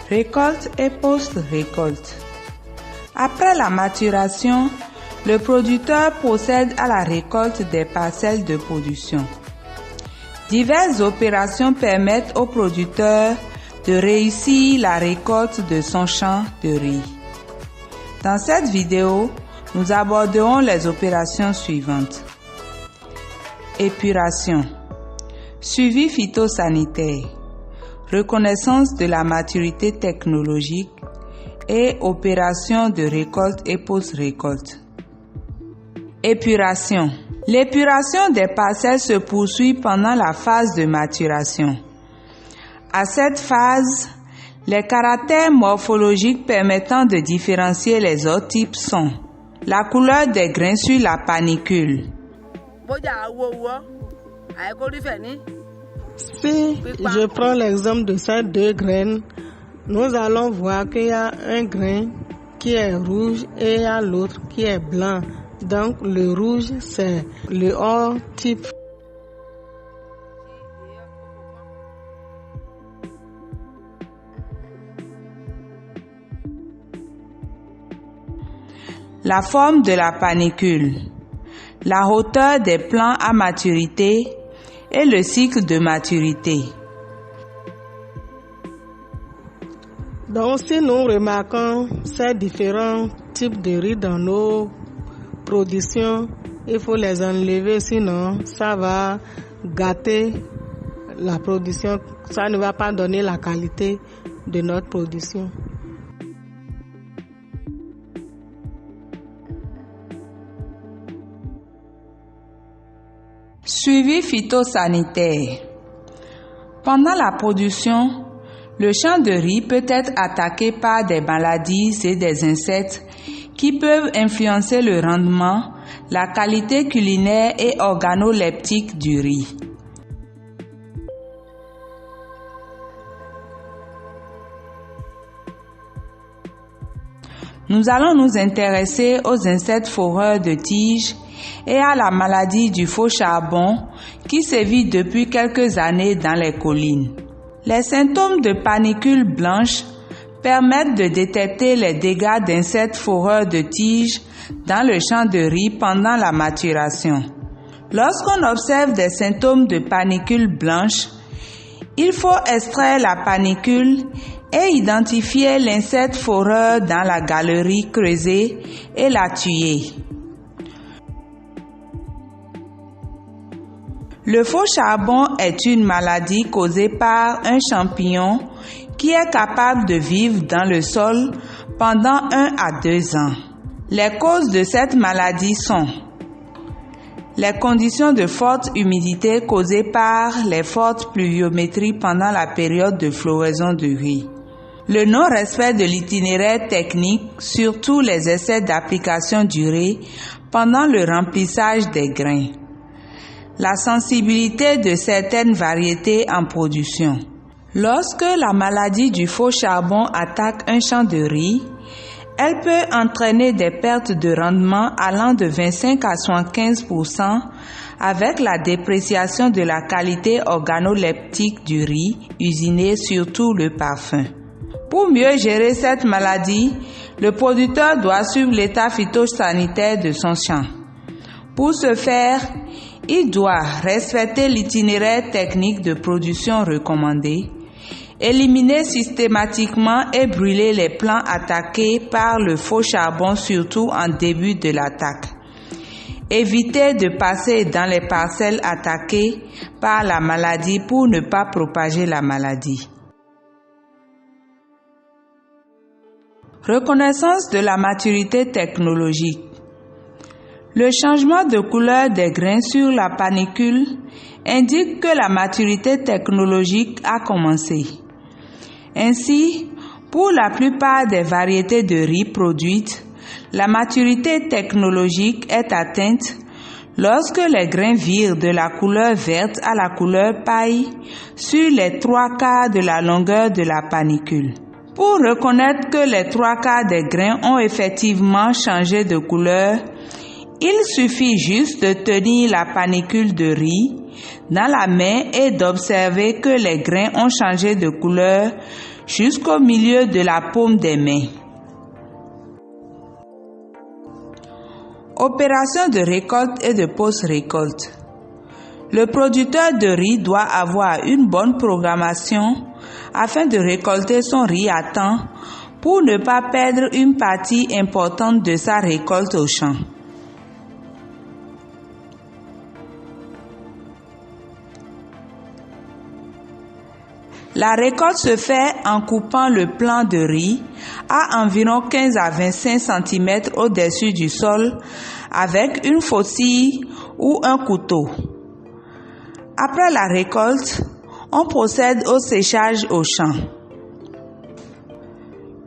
Récolte et post-récolte. Après la maturation, le producteur procède à la récolte des parcelles de production. Diverses opérations permettent au producteur de réussir la récolte de son champ de riz. Dans cette vidéo, nous aborderons les opérations suivantes. Épuration, suivi phytosanitaire, reconnaissance de la maturité technologique et opération de récolte et post-récolte. Épuration. L'épuration des parcelles se poursuit pendant la phase de maturation. À cette phase, les caractères morphologiques permettant de différencier les autres types sont la couleur des grains sur la panicule. Si je prends l'exemple de ces deux graines, nous allons voir qu'il y a un grain qui est rouge et il y a l'autre qui est blanc. Donc le rouge, c'est le haut type. La forme de la panicule, la hauteur des plants à maturité et le cycle de maturité. Donc si nous remarquons ces différents types de riz dans nos productions, il faut les enlever, sinon ça va gâter la production, ça ne va pas donner la qualité de notre production. Suivi phytosanitaire. Pendant la production, le champ de riz peut être attaqué par des maladies et des insectes qui peuvent influencer le rendement, la qualité culinaire et organoleptique du riz. Nous allons nous intéresser aux insectes foreurs de tiges et à la maladie du faux charbon qui sévit depuis quelques années dans les collines. Les symptômes de panicule blanche permettent de détecter les dégâts d'insectes foreurs de tiges dans le champ de riz pendant la maturation. Lorsqu'on observe des symptômes de panicule blanche, il faut extraire la panicule et identifier l'insecte foreur dans la galerie creusée et la tuer. Le faux charbon est une maladie causée par un champignon qui est capable de vivre dans le sol pendant 1 à 2 ans. Les causes de cette maladie sont les conditions de forte humidité causées par les fortes pluviométries pendant la période de floraison du riz, le non-respect de l'itinéraire technique, surtout les essais d'application durée pendant le remplissage des grains, la sensibilité de certaines variétés en production. Lorsque la maladie du faux charbon attaque un champ de riz, elle peut entraîner des pertes de rendement allant de 25 à 75% avec la dépréciation de la qualité organoleptique du riz usiné, surtout le parfum. Pour mieux gérer cette maladie, le producteur doit suivre l'état phytosanitaire de son champ. Pour ce faire, il doit respecter l'itinéraire technique de production recommandé, éliminer systématiquement et brûler les plants attaqués par le faux charbon, surtout en début de l'attaque. Éviter de passer dans les parcelles attaquées par la maladie pour ne pas propager la maladie. Reconnaissance de la maturité technologique. Le changement de couleur des grains sur la panicule indique que la maturité technologique a commencé. Ainsi, pour la plupart des variétés de riz produites, la maturité technologique est atteinte lorsque les grains virent de la couleur verte à la couleur paille sur les 3/4 de la longueur de la panicule. Pour reconnaître que les 3/4 des grains ont effectivement changé de couleur, il suffit juste de tenir la panicule de riz dans la main et d'observer que les grains ont changé de couleur jusqu'au milieu de la paume des mains. Opération de récolte et de post-récolte. Le producteur de riz doit avoir une bonne programmation afin de récolter son riz à temps pour ne pas perdre une partie importante de sa récolte au champ. La récolte se fait en coupant le plant de riz à environ 15 à 25 cm au-dessus du sol avec une faucille ou un couteau. Après la récolte, on procède au séchage au champ.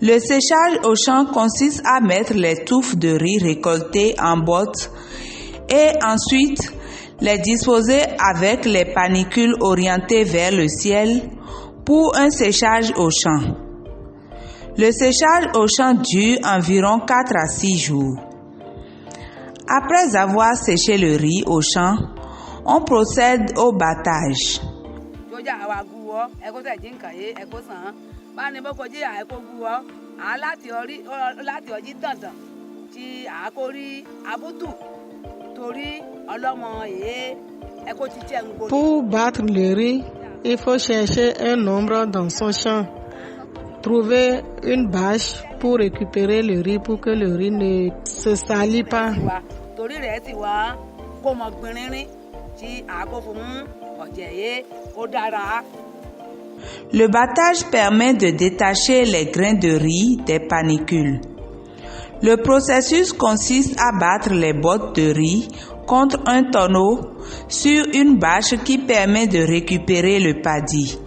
Le séchage au champ consiste à mettre les touffes de riz récoltées en bottes et ensuite les disposer avec les panicules orientées vers le ciel pour un séchage au champ. Le séchage au champ dure environ 4 à 6 jours. Après avoir séché le riz au champ, on procède au battage. Pour battre le riz, il faut chercher un nombre dans son champ. Trouver une bâche pour récupérer le riz pour que le riz ne se salit pas. Le battage permet de détacher les grains de riz des panicules. Le processus consiste à battre les bottes de riz contre un tonneau sur une bâche qui permet de récupérer le paddy.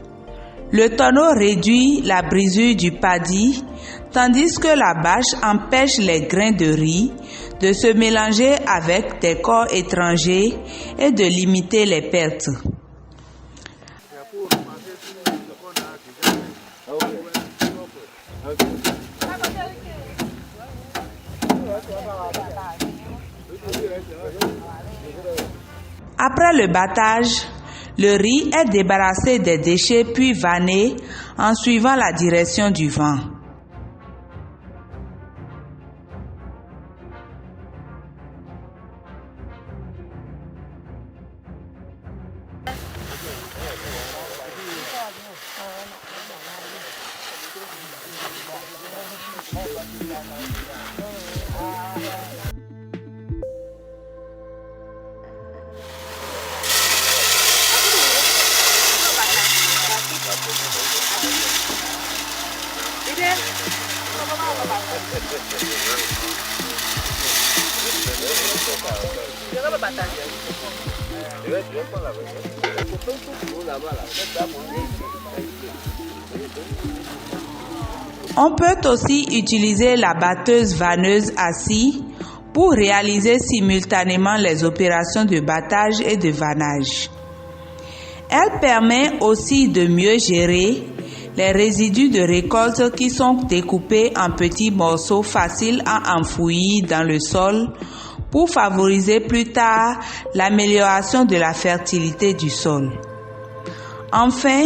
Le tonneau réduit la brisure du paddy, tandis que la bâche empêche les grains de riz de se mélanger avec des corps étrangers et de limiter les pertes. Après le battage, le riz est débarrassé des déchets puis vanné en suivant la direction du vent. On peut aussi utiliser la batteuse vanneuse à scie pour réaliser simultanément les opérations de battage et de vannage. Elle permet aussi de mieux gérer les résidus de récolte qui sont découpés en petits morceaux faciles à enfouir dans le sol pour favoriser plus tard l'amélioration de la fertilité du sol. Enfin,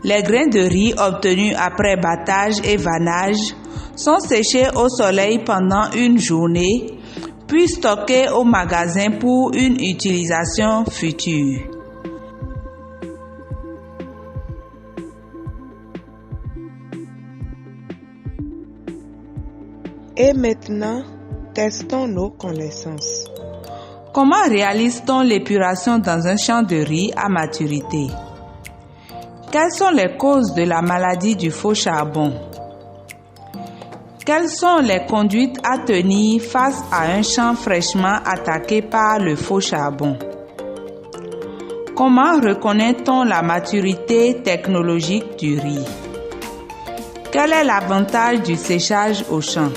les grains de riz obtenus après battage et vannage sont séchés au soleil pendant une journée, puis stockés au magasin pour une utilisation future. Et maintenant, testons nos connaissances. Comment réalise-t-on l'épuration dans un champ de riz à maturité? Quelles sont les causes de la maladie du faux charbon? Quelles sont les conduites à tenir face à un champ fraîchement attaqué par le faux charbon? Comment reconnaît-on la maturité technologique du riz? Quel est l'avantage du séchage au champ?